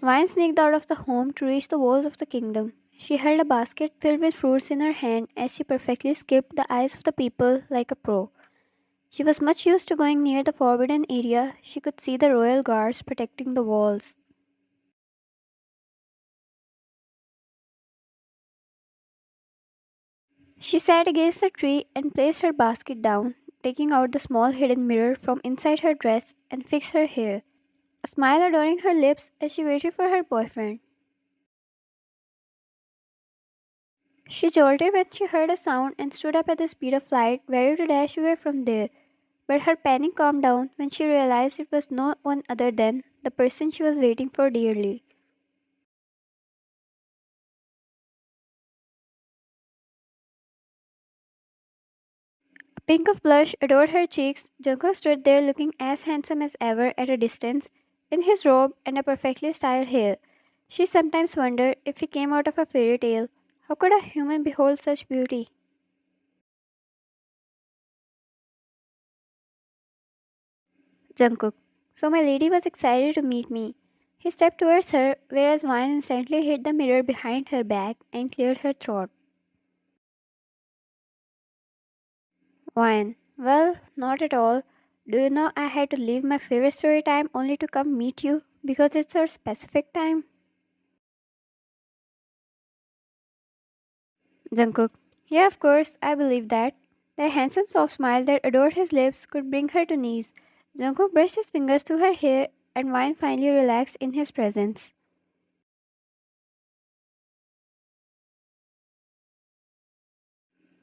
Vine sneaked out of the home to reach the walls of the kingdom. She held a basket filled with fruits in her hand as she perfectly skipped the eyes of the people like a pro. She was much used to going near the forbidden area. She could see the royal guards protecting the walls. She sat against the tree and placed her basket down, taking out the small hidden mirror from inside her dress and fixed her hair, a smile adorning her lips as she waited for her boyfriend. She jolted when she heard a sound and stood up at the speed of light, ready to dash away from there. But her panic calmed down when she realized it was no one other than the person she was waiting for dearly. A pink of blush adored her cheeks. Jungkook stood there looking as handsome as ever at a distance, in his robe and a perfectly styled hair. She sometimes wondered if he came out of a fairy tale. How could a human behold such beauty? Jungkook. So my lady was excited to meet me. He stepped towards her, whereas Wine instantly hit the mirror behind her back and cleared her throat. Wine. Well, not at all. Do you know I had to leave my favorite story time only to come meet you because it's our specific time? Jungkook. Yeah, of course, I believe that. That handsome soft smile that adored his lips could bring her to knees. Jungkook brushed his fingers through her hair and Wine finally relaxed in his presence.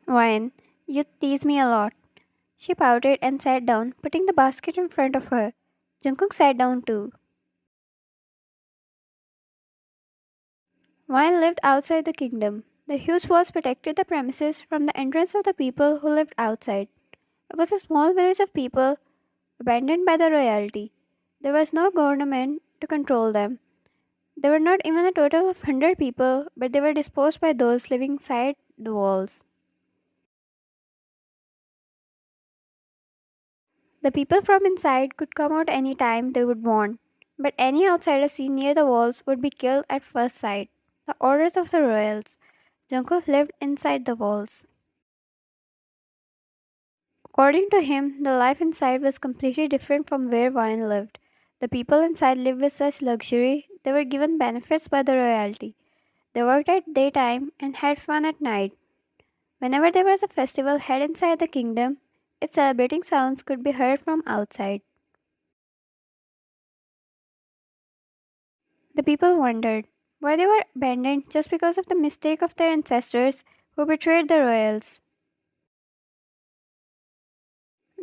Wine. You tease me a lot. She pouted and sat down, putting the basket in front of her. Jungkook sat down too. Wine lived outside the kingdom. The huge walls protected the premises from the entrance of the people who lived outside. It was a small village of people abandoned by the royalty. There was no government to control them. There were not even a total of 100 people, but they were disposed by those living inside the walls. The people from inside could come out any time they would want, but any outsider seen near the walls would be killed at first sight. The orders of the royals. Jungkook lived inside the walls. According to him, the life inside was completely different from where Vine lived. The people inside lived with such luxury, they were given benefits by the royalty. They worked at daytime and had fun at night. Whenever there was a festival held inside the kingdom, its celebrating sounds could be heard from outside. The people wondered why they were abandoned just because of the mistake of their ancestors who betrayed the royals.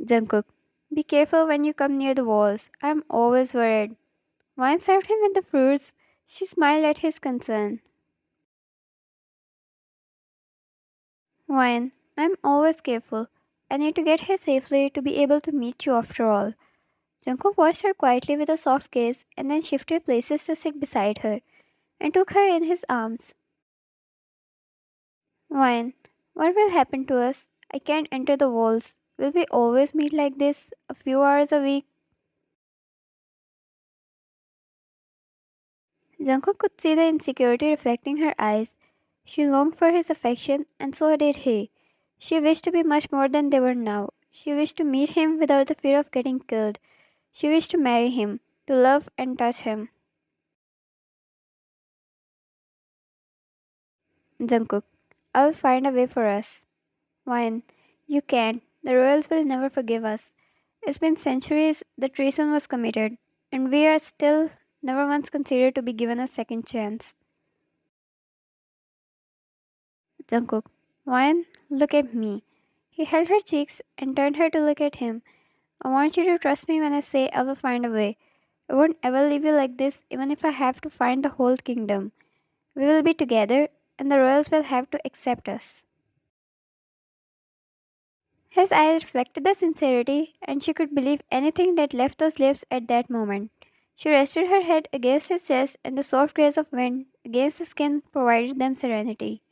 Jungkook, be careful when you come near the walls. I am always worried. Wine served him with the fruits. She smiled at his concern. Wine, I am always careful. I need to get here safely to be able to meet you after all. Jungkook watched her quietly with a soft gaze and then shifted places to sit beside her and took her in his arms. Wine, what will happen to us? I can't enter the walls. Will we always meet like this, a few hours a week? Jungkook could see the insecurity reflecting her eyes. She longed for his affection, and so did he. She wished to be much more than they were now. She wished to meet him without the fear of getting killed. She wished to marry him, to love and touch him. Jungkook, I'll find a way for us. Wine, you can't. The royals will never forgive us. It's been centuries that treason was committed, and we are still never once considered to be given a second chance. Jungkook, Wine, look at me. He held her cheeks and turned her to look at him. I want you to trust me when I say I will find a way. I won't ever leave you like this, even if I have to find the whole kingdom. We will be together, and the royals will have to accept us. His eyes reflected the sincerity, and she could believe anything that left those lips at that moment. She rested her head against his chest, and the soft grace of wind against the skin provided them serenity.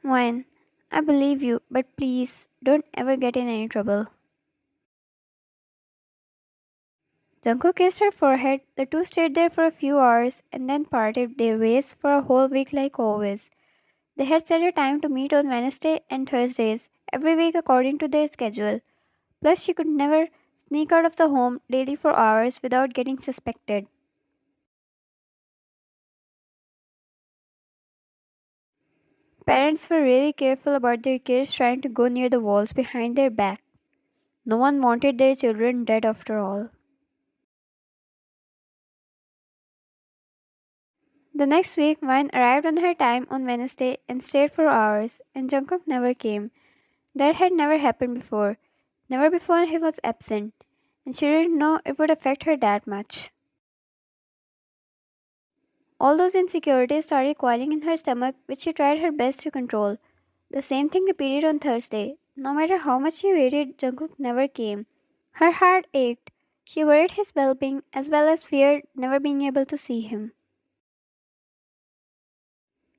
Wine, I believe you, but please don't ever get in any trouble. Jungkook kissed her forehead. The two stayed there for a few hours and then parted their ways for a whole week like always. They had set a time to meet on Wednesday and Thursdays, every week according to their schedule. Plus, she could never sneak out of the home daily for hours without getting suspected. Parents were really careful about their kids trying to go near the walls behind their back. No one wanted their children dead after all. The next week, Vine arrived on her time on Wednesday and stayed for hours, and Jungkook never came. That had never happened before. Never before he was absent, and she didn't know it would affect her that much. All those insecurities started coiling in her stomach, which she tried her best to control. The same thing repeated on Thursday. No matter how much she waited, Jungkook never came. Her heart ached. She worried his well being as well as feared never being able to see him.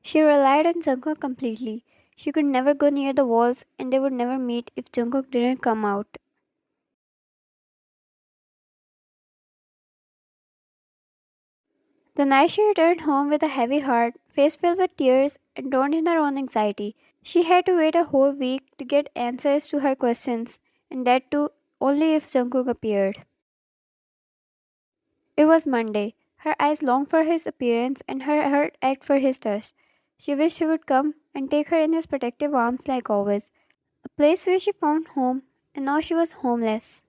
She relied on Jungkook completely. She could never go near the walls and they would never meet if Jungkook didn't come out. The night she returned home with a heavy heart, face filled with tears, and drowned in her own anxiety. She had to wait a whole week to get answers to her questions, and that too only if Jungkook appeared. It was Monday. Her eyes longed for his appearance and her heart ached for his touch. She wished he would come and take her in his protective arms like always, a place where she found home, and now she was homeless.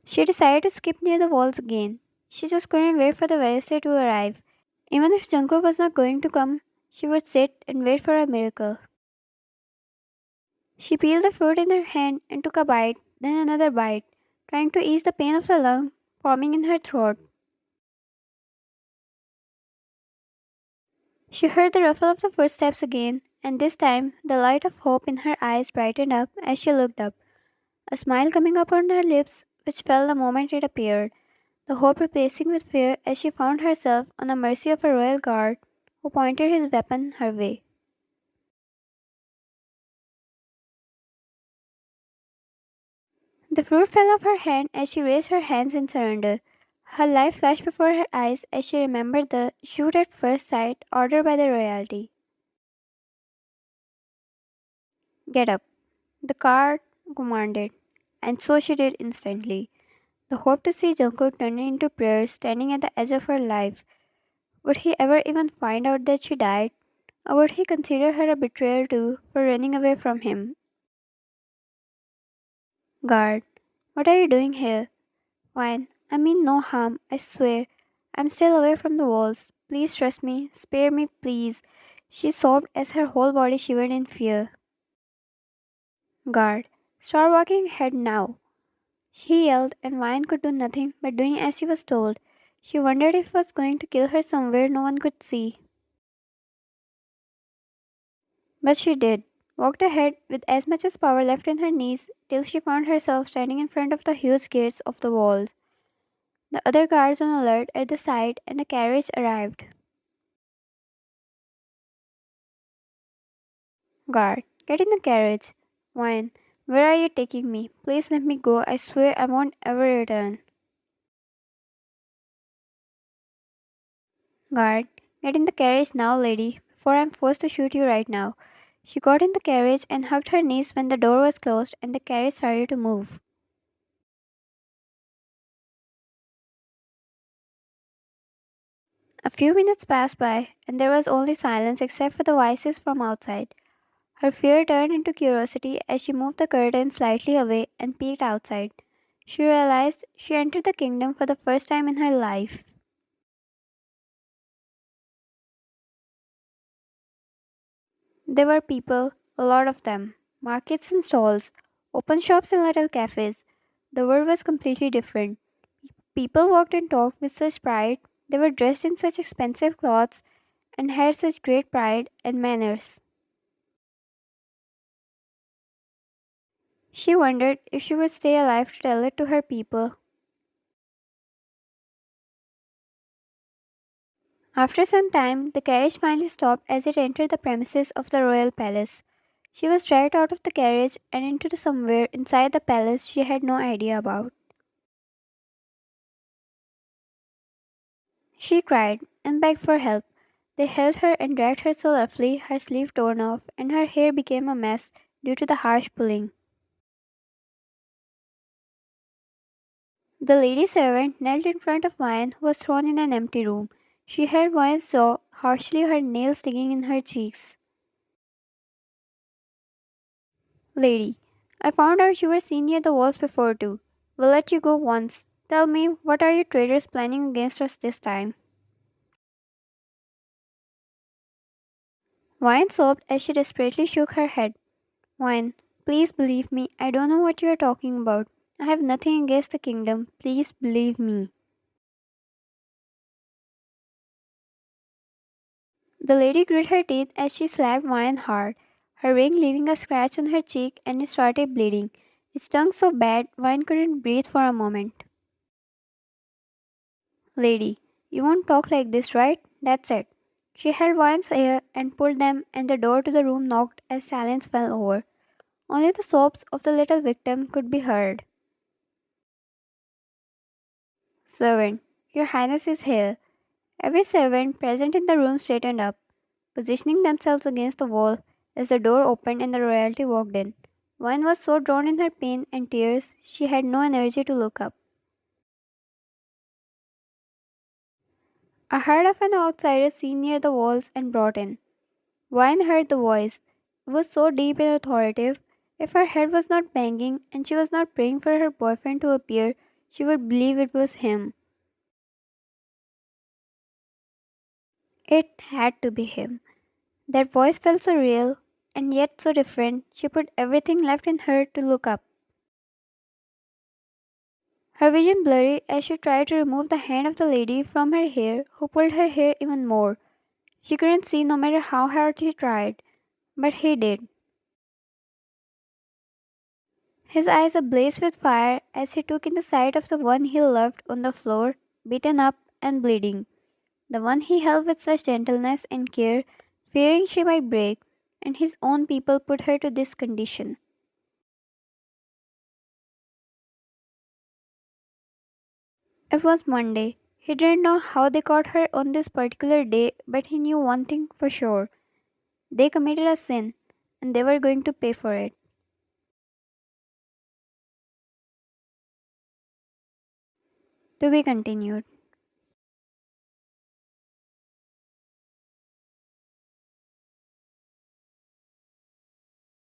She decided to skip near the walls again. She just couldn't wait for the Wednesday to arrive. Even if Jungkook was not going to come, she would sit and wait for a miracle. She peeled the fruit in her hand and took a bite, then another bite, trying to ease the pain of the lung forming in her throat. She heard the ruffle of the footsteps again, and this time the light of hope in her eyes brightened up as she looked up, a smile coming up on her lips which fell the moment it appeared, the hope replacing with fear as she found herself on the mercy of a royal guard who pointed his weapon her way. The fruit fell off her hand as she raised her hands in surrender. Her life flashed before her eyes as she remembered the shoot at first sight order by the royalty. Get up, the guard commanded, and so she did instantly. The hope to see Jungkook turning into prayers standing at the edge of her life. Would he ever even find out that she died? Or would he consider her a betrayer too for running away from him? Guard, what are you doing here? Fine, I mean no harm, I swear. I'm still away from the walls. Please trust me, spare me, please. She sobbed as her whole body shivered in fear. Guard, start walking ahead now. She yelled, and Vine could do nothing but doing as she was told. She wondered if he was going to kill her somewhere no one could see. But she did. Walked ahead with as much as power left in her knees till she found herself standing in front of the huge gates of the walls. The other guards on alert at the side and a carriage arrived. Guard, get in the carriage. Vine, where are you taking me? Please let me go. I swear I won't ever return. Guard, get in the carriage now, lady, before I'm forced to shoot you right now. She got in the carriage and hugged her knees when the door was closed and the carriage started to move. A few minutes passed by, and there was only silence except for the voices from outside. Her fear turned into curiosity as she moved the curtain slightly away and peeked outside. She realized she entered the kingdom for the first time in her life. There were people, a lot of them, markets and stalls, open shops and little cafes. The world was completely different. People walked and talked with such pride. They were dressed in such expensive clothes and had such great pride and manners. She wondered if she would stay alive to tell it to her people. After some time, the carriage finally stopped as it entered the premises of the royal palace. She was dragged out of the carriage and into somewhere inside the palace she had no idea about. She cried and begged for help. They held her and dragged her so roughly her sleeve torn off and her hair became a mess due to the harsh pulling. The lady servant knelt in front of Wine, who was thrown in an empty room. She heard Wine sob harshly, her nails stinging in her cheeks. Lady, I found out you were seen near the walls before too. We'll let you go once. Tell me, what are you traitors planning against us this time? Wine sobbed as she desperately shook her head. Wine, please believe me. I don't know what you are talking about. I have nothing against the kingdom. Please believe me. The lady grit her teeth as she slapped Wine hard, her ring leaving a scratch on her cheek and it started bleeding. It stung so bad Wine couldn't breathe for a moment. Lady, you won't talk like this, right? That's it. She held Wine's hair and pulled them, and the door to the room knocked as silence fell over. Only the sobs of the little victim could be heard. Servant, Your Highness is here. Every servant present in the room straightened up, positioning themselves against the wall as the door opened and the royalty walked in. Wine was so drawn in her pain and tears she had no energy to look up. A herd of an outsider seen near the walls and brought in. Wine heard the voice. It was so deep and authoritative. If her head was not banging and she was not praying for her boyfriend to appear, she would believe it was him. It had to be him. That voice felt so real and yet so different, she put everything left in her to look up. Her vision blurry as she tried to remove the hand of the lady from her hair, who pulled her hair even more. She couldn't see no matter how hard she tried, but he did. His eyes ablaze with fire as he took in the sight of the one he loved on the floor, beaten up and bleeding, the one he held with such gentleness and care, fearing she might break, and his own people put her to this condition. It was Monday. He didn't know how they caught her on this particular day, but he knew one thing for sure. They committed a sin, and they were going to pay for it. To be continued.